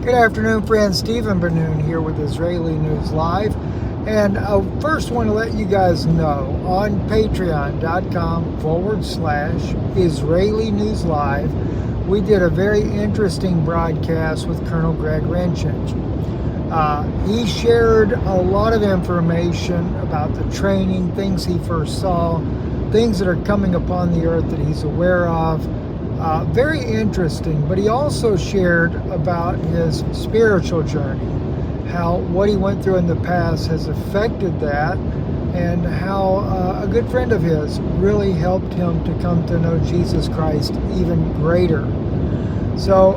Good afternoon, friends. Stephen Benoon here with Israeli News Live. And I first want to let you guys know on patreon.com/Israeli News Live, we did a very interesting broadcast with Colonel Greg Renchich. He shared a lot of information about the training, things he first saw, things that are coming upon the earth that he's aware of. Very interesting, but he also shared about his spiritual journey, how what he went through in the past has affected that, and how a good friend of his really helped him to come to know Jesus Christ even greater. So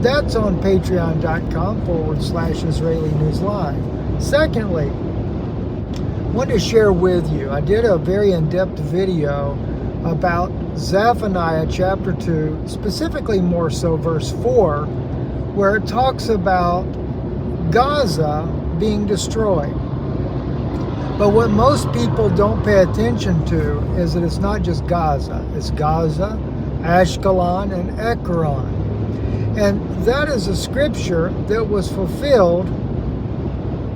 that's on patreon.com/Israeli News Live. Secondly, I wanted to share with you, I did a very in-depth video about Zephaniah chapter 2, specifically more so verse 4, where it talks about Gaza being destroyed. But what most people don't pay attention to is that it's not just Gaza. It's Gaza, Ashkelon, and Ekron. And that is a scripture that was fulfilled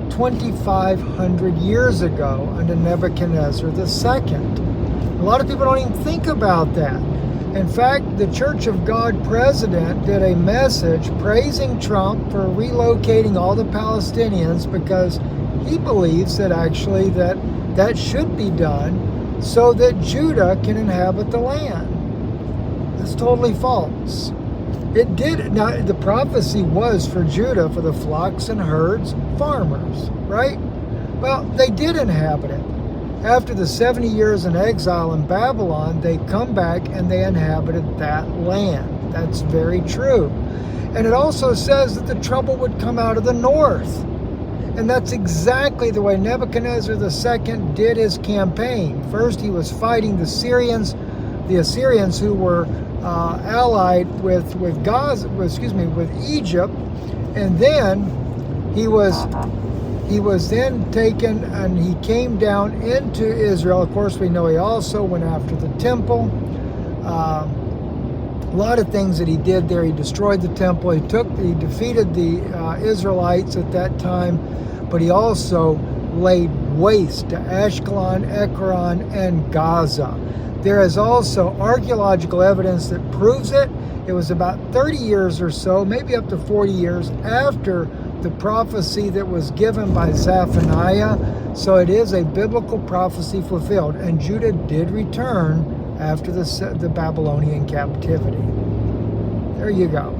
2,500 years ago under Nebuchadnezzar II. A lot of people don't even think about that. In fact, the Church of God president did a message praising Trump for relocating all the Palestinians because he believes that actually that should be done so that Judah can inhabit the land. That's totally false. It did. Now, the prophecy was for Judah, for the flocks and herds, farmers, right? Well, they did inhabit it. After the 70 years in exile in Babylon, they come back and they inhabited that land. That's very true. And it also says that the trouble would come out of the north. And that's exactly the way Nebuchadnezzar II did his campaign. First, he was fighting the Assyrians who were allied with Egypt, and then he was then taken and he came down into Israel. Of course, we know he also went after the temple. A lot of things that he did there. He destroyed the temple. He defeated the Israelites at that time, but he also laid waste to Ashkelon, Ekron, and Gaza. There is also archaeological evidence that proves it. It was about 30 years or so, maybe up to 40 years after the prophecy that was given by Zephaniah. So it is a biblical prophecy fulfilled. And Judah did return after the Babylonian captivity. There you go.